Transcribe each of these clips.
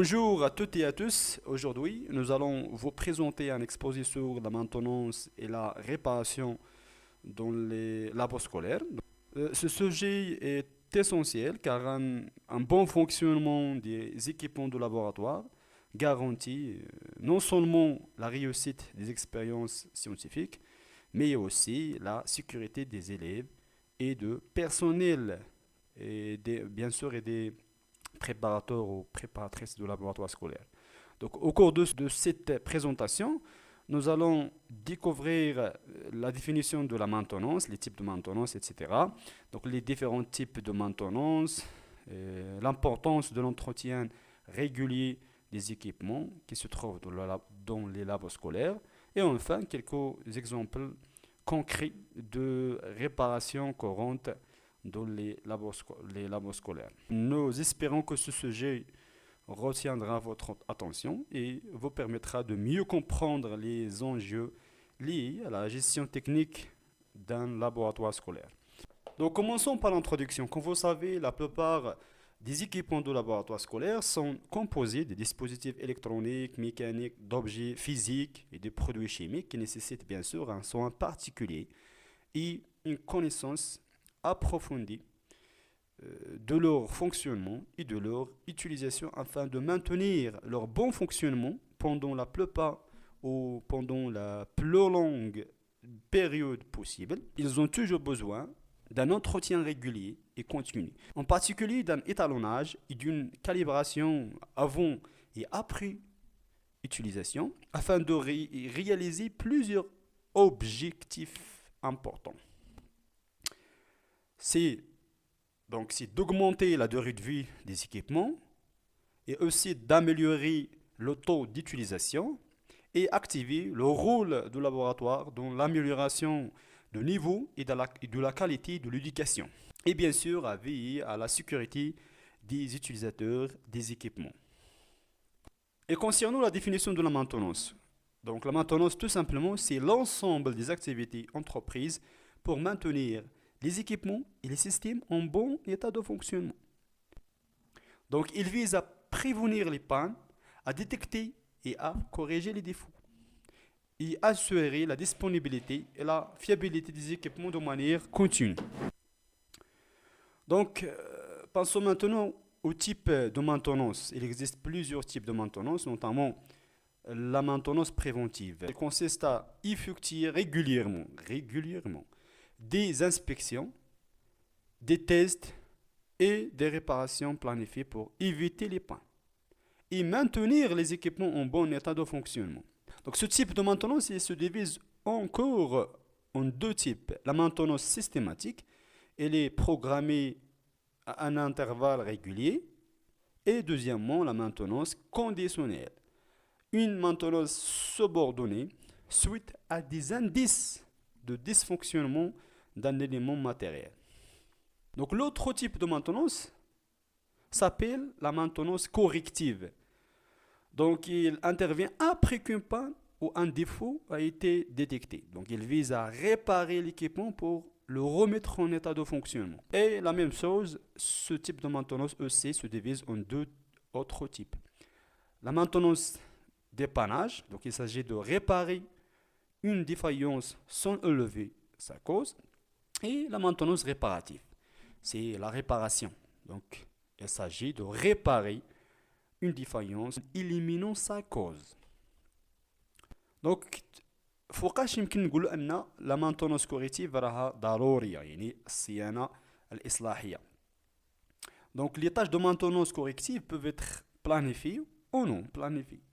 Bonjour à toutes et à tous. Aujourd'hui, nous allons vous présenter un exposé sur la maintenance et la réparation dans les labos scolaires. Ce sujet est essentiel car un bon fonctionnement des équipements de laboratoire garantit non seulement la réussite des expériences scientifiques, mais aussi la sécurité des élèves et de personnel bien sûr et des préparateurs ou préparatrices de laboratoire scolaire. Donc, au cours de cette présentation, nous allons découvrir la définition de la maintenance, les types de maintenance, etc. Donc, les différents types de maintenance, l'importance de l'entretien régulier des équipements qui se trouvent dans les labos scolaires, et enfin quelques exemples concrets de réparation courante dans les labos scolaires. Nous espérons que ce sujet retiendra votre attention et vous permettra de mieux comprendre les enjeux liés à la gestion technique d'un laboratoire scolaire. Donc commençons par l'introduction. Comme vous savez, la plupart des équipements de laboratoire scolaire sont composés de dispositifs électroniques, mécaniques, d'objets physiques et de produits chimiques qui nécessitent bien sûr un soin particulier et une connaissance approfondie de leur fonctionnement et de leur utilisation afin de maintenir leur bon fonctionnement pendant la plupart ou pendant la plus longue période possible. Ils ont toujours besoin d'un entretien régulier et continu, en particulier d'un étalonnage et d'une calibration avant et après utilisation afin de réaliser plusieurs objectifs importants. C'est d'augmenter la durée de vie des équipements et aussi d'améliorer le taux d'utilisation et activer le rôle du laboratoire dans l'amélioration du niveau et de la qualité de l'éducation. Et bien sûr, à veiller à la sécurité des utilisateurs des équipements. Et concernant la définition de la maintenance, donc la maintenance tout simplement c'est l'ensemble des activités entreprises pour maintenir les équipements et les systèmes en bon état de fonctionnement. Donc, il vise à prévenir les pannes, à détecter et à corriger les défauts, et assurer la disponibilité et la fiabilité des équipements de manière continue. Donc, pensons maintenant au type de maintenance. Il existe plusieurs types de maintenance, notamment la maintenance préventive. Elle consiste à effectuer régulièrement des inspections, des tests et des réparations planifiées pour éviter les pannes et maintenir les équipements en bon état de fonctionnement. Donc ce type de maintenance il se divise encore en deux types. La maintenance systématique, elle est programmée à un intervalle régulier, et deuxièmement la maintenance conditionnelle, une maintenance subordonnée suite à des indices de dysfonctionnement d'un élément matériel. Donc l'autre type de maintenance s'appelle la maintenance corrective. Donc il intervient après qu'une panne ou un défaut a été détecté. Donc il vise à réparer l'équipement pour le remettre en état de fonctionnement. Et la même chose, ce type de maintenance aussi se divise en deux autres types. La maintenance dépannage, donc il s'agit de réparer une défaillance sans élever sa cause, et la maintenance réparative, c'est la réparation. Donc, il s'agit de réparer une défaillance en éliminant sa cause. Donc, فوقاش يمكن نقولوا أن la maintenance corrective راها ضرورية يعني الصيانة الإصلاحية. Donc, les tâches de maintenance corrective peuvent être planifiées ou non planifiées,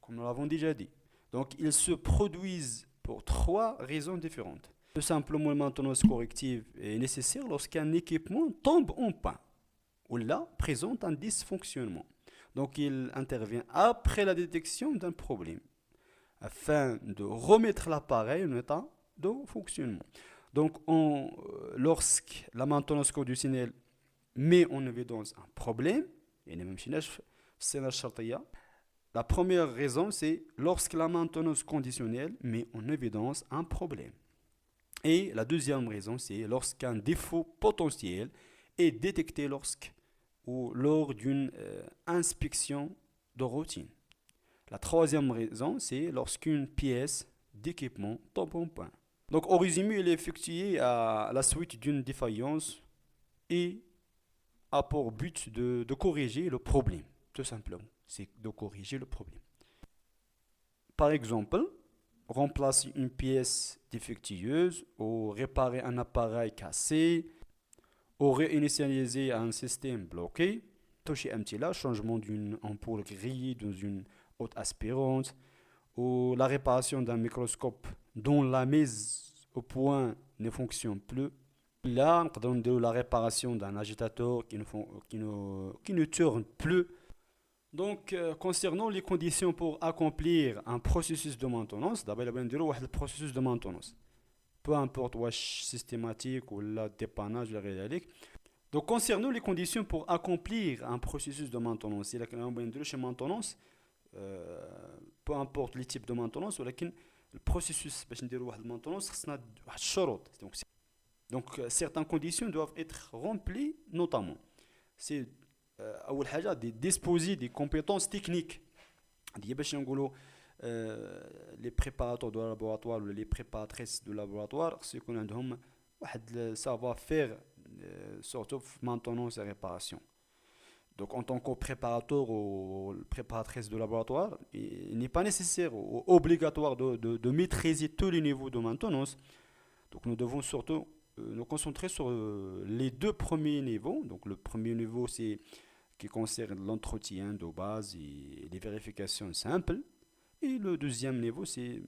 comme nous l'avons déjà dit. Donc, ils se produisent pour trois raisons différentes. Tout simplement, la maintenance corrective est nécessaire lorsqu'un équipement tombe en panne ou là présente un dysfonctionnement. Donc, il intervient après la détection d'un problème afin de remettre l'appareil en état de fonctionnement. Donc, lorsque la maintenance conditionnelle met en évidence un problème, la première raison, c'est lorsque la maintenance conditionnelle met en évidence un problème. Et la deuxième raison, c'est lorsqu'un défaut potentiel est détecté lorsque ou lors d'une inspection de routine. La troisième raison, c'est lorsqu'une pièce d'équipement tombe en panne. Donc, au résumé, il est effectué à la suite d'une défaillance et a pour but de corriger le problème, tout simplement. C'est de corriger le problème. Par exemple, remplacer une pièce défectueuse ou réparer un appareil cassé ou réinitialiser un système bloqué. Toucher un petit là, changement d'une ampoule grillée dans une haute aspirante ou la réparation d'un microscope dont la mise au point ne fonctionne plus. Là, on de la réparation d'un agitateur qui ne tourne plus. Donc, concernant les conditions pour accomplir un processus de maintenance, d'abord, il y a un processus de maintenance. Peu importe واش systématique ou la dépannage, la réalité. Donc, concernant les conditions pour accomplir un processus de maintenance, il y a un maintenance, peu importe les types de maintenance, ولكن البروسيسوس باش نديرو واحد المانتونونس خصنا واحد الشروط. Donc certaines conditions doivent être remplies notamment. C'est اول حاجه دي disposer des compétences techniques. دي باش نقولوا les préparateurs de laboratoire ou les préparatrices de laboratoire خص يكون عندهم واحد savoir faire surtout في maintenance et réparation. Donc, en tant que préparateur ou préparatrice de laboratoire, il n'est pas nécessaire ou obligatoire de maîtriser tous les niveaux de maintenance. Donc, nous devons surtout nous concentrer sur les deux premiers niveaux. Donc, le premier niveau, c'est qui concerne l'entretien de base et les vérifications simples. Et le deuxième niveau, c'est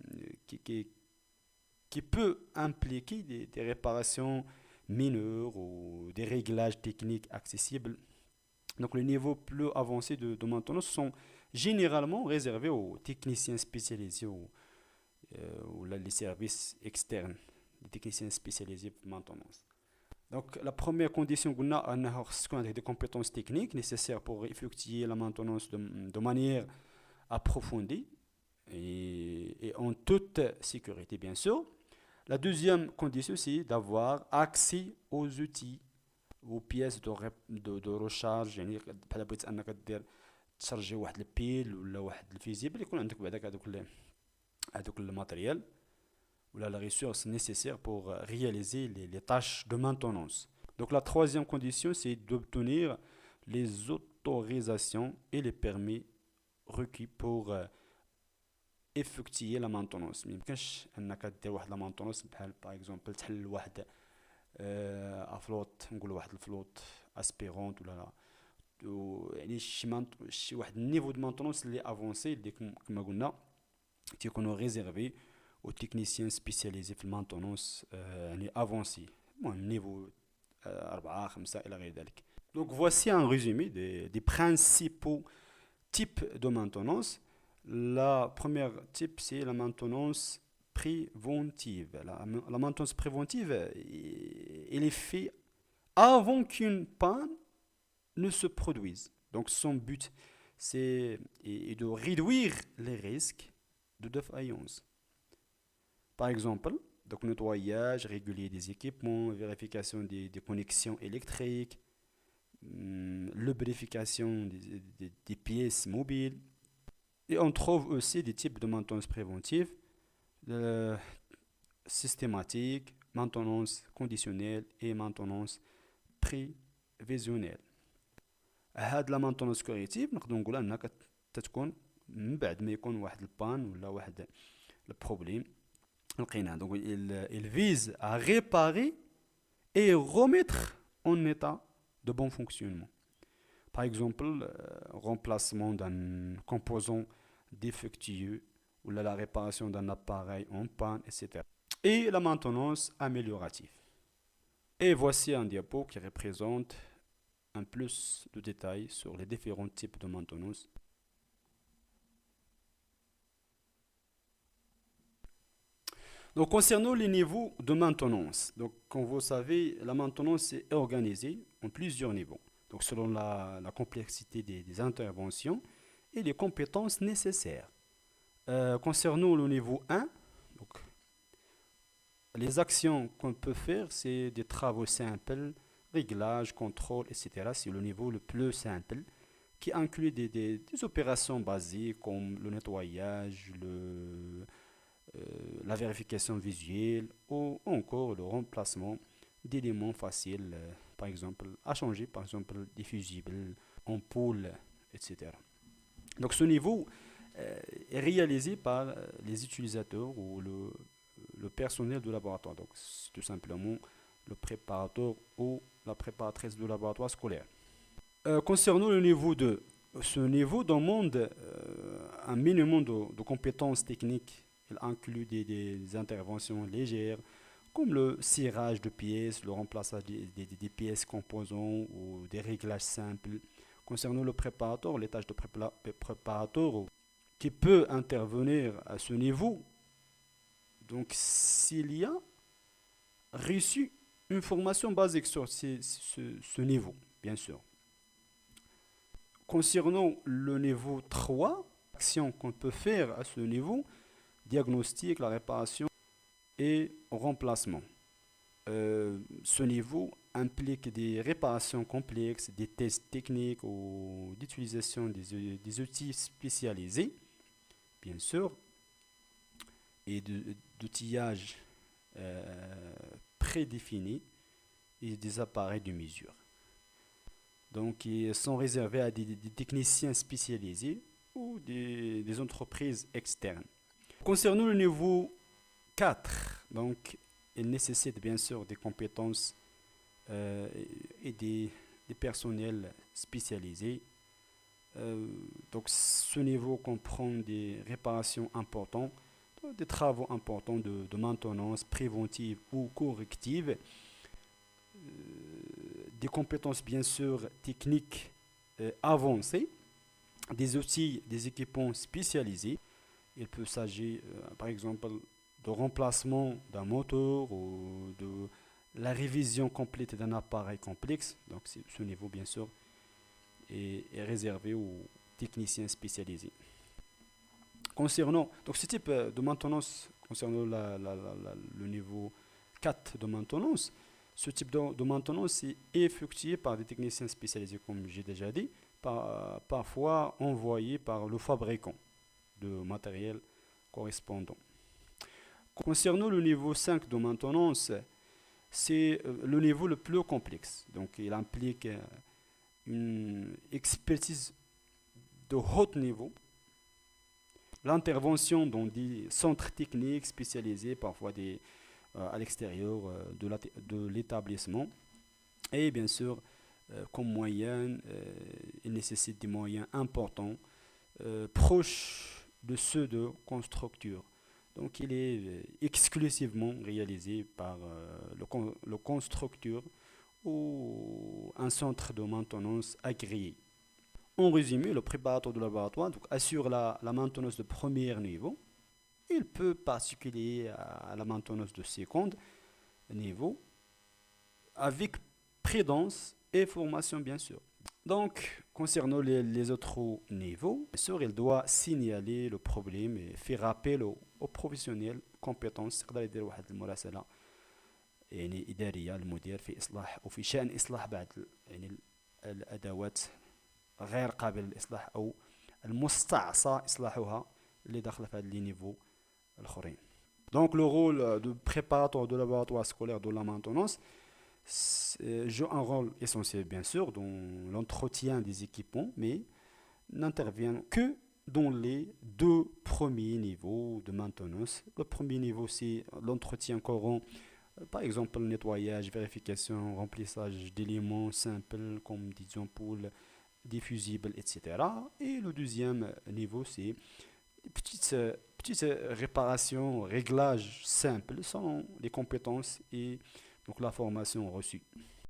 qui peut impliquer des réparations mineures ou des réglages techniques accessibles. Donc, les niveaux plus avancés de maintenance sont généralement réservés aux techniciens spécialisés ou les services externes, les techniciens spécialisés pour maintenance. Donc, la première condition, c'est des compétences techniques nécessaires pour effectuer la maintenance de manière approfondie et en toute sécurité, bien sûr. La deuxième condition, c'est d'avoir accès aux outils aux pièces de recharge. يعني بحال بغيت انك دير تشارجي واحد البيل ولا واحد الفيزيبل يكون عندك بعداك هذوك الماتيريال ولا la ressource nécessaire pour réaliser les tâches de maintenance. Donc la troisième condition, c'est d'obtenir les autorisations et les permis requis pour effectuer la maintenance. ما يمكنش انك دير واحد لا مانتونونس بحال باغ اكزومبل تحل واحد افلوت، نقول واحد الفلوت اسبيرونت ولا يعني شي واحد النيفو دو مانتونونس اللي افونسي اللي كما قلنا تيكونوا ريزيرفي او تكنيسيان سبيسياليزي في المانتونونس يعني افونسي، المهم نيفو 4 5 الى غير ذلك. Donc voici un résumé des principaux types de maintenance. La première type, c'est la maintenance préventive. La maintenance préventive, elle est faite avant qu'une panne ne se produise. Donc son but, c'est de réduire les risques de défaillance. Par exemple, donc nettoyage régulier des équipements, vérification des connexions électriques, lubrification des pièces mobiles. Et on trouve aussi des types de maintenance préventive systématique, maintenance conditionnelle et maintenance prévisionnelle. هاد لا مانتونس كوريتيف نقدروا نقولها انها تتكون من بعد ما يكون واحد البان ولا واحد البروبليم لقيناه. Donc il vise à réparer et remettre en état de bon fonctionnement. Par exemple, remplacement d'un composant défectueux ou la réparation d'un appareil en panne, etc. Et la maintenance améliorative. Et voici un diapo qui représente un plus de détails sur les différents types de maintenance. Donc, concernant les niveaux de maintenance, donc, comme vous savez, la maintenance est organisée en plusieurs niveaux. Donc, selon la complexité des interventions et les compétences nécessaires. Concernant le niveau 1, donc, les actions qu'on peut faire, c'est des travaux simples, réglage, contrôle, etc. C'est le niveau le plus simple qui inclut des opérations basiques comme le nettoyage, la vérification visuelle ou encore le remplacement d'éléments faciles, par exemple, à changer, par exemple, des fusibles, ampoules, etc. Donc ce niveau est réalisé par les utilisateurs ou le personnel du laboratoire. Donc c'est tout simplement le préparateur ou la préparatrice du laboratoire scolaire. Concernant le niveau 2, ce niveau demande un minimum de compétences techniques. Il inclut des interventions légères comme le cirage de pièces, le remplacement des pièces composants ou des réglages simples. Concernant le préparateur, les tâches de préparateur qui peut intervenir à ce niveau, donc s'il y a reçu une formation basique sur ce niveau, bien sûr. Concernant le niveau 3, l'action qu'on peut faire à ce niveau, diagnostic, la réparation et remplacement. Ce niveau implique des réparations complexes, des tests techniques ou d'utilisation des outils spécialisés, bien sûr, et d'outillage prédéfini et des appareils de mesure. Donc, ils sont réservés à des techniciens spécialisés ou des entreprises externes. Concernant le niveau 4, donc, il nécessite bien sûr des compétences et des personnels spécialisés. Donc, ce niveau comprend des réparations importantes, des travaux importants de maintenance préventive ou corrective, des compétences bien sûr techniques avancées, des outils, des équipements spécialisés. Il peut s'agir par exemple de remplacement d'un moteur ou de la révision complète d'un appareil complexe. Donc ce niveau bien sûr est réservé aux techniciens spécialisés. Concernant donc ce type de maintenance, concernant le niveau 4 de maintenance, ce type de maintenance est effectué par des techniciens spécialisés, comme j'ai déjà dit, parfois envoyés par le fabricant de matériel correspondant. Concernant le niveau 5 de maintenance, c'est le niveau le plus complexe. Donc, il implique une expertise de haut niveau, l'intervention dans des centres techniques spécialisés, parfois à l'extérieur de l'établissement. Et bien sûr, comme moyen, il nécessite des moyens importants, proches de ceux de constructeurs. Donc il est exclusivement réalisé par le constructeur ou un centre de maintenance agréé. En résumé, le préparateur de laboratoire donc, assure la maintenance de premier niveau. Il peut particulier à la maintenance de second niveau avec prudence et formation bien sûr. Donc, concernant les autres niveaux, bien sûr, il doit signaler le problème et faire appel aux professionnels compétents. يقدر يدير واحد المراسلة يعني إدارية للمدير في إصلاح أو في شأن إصلاح بعض يعني الأدوات غير قابلة للإصلاح أو المستعصى إصلاحها اللي داخلة في هذا لي نيفو الآخرين. Donc, le rôle de préparateur de laboratoire scolaire de la maintenance joue un rôle essentiel, bien sûr, dans l'entretien des équipements, mais n'intervient que dans les deux premiers niveaux de maintenance. Le premier niveau, c'est l'entretien courant, par exemple le nettoyage, vérification, remplissage d'éléments simples comme des ampoules, des fusibles, etc. Et le deuxième niveau, c'est des petites réparations, réglages simples selon les compétences et donc la formation reçue.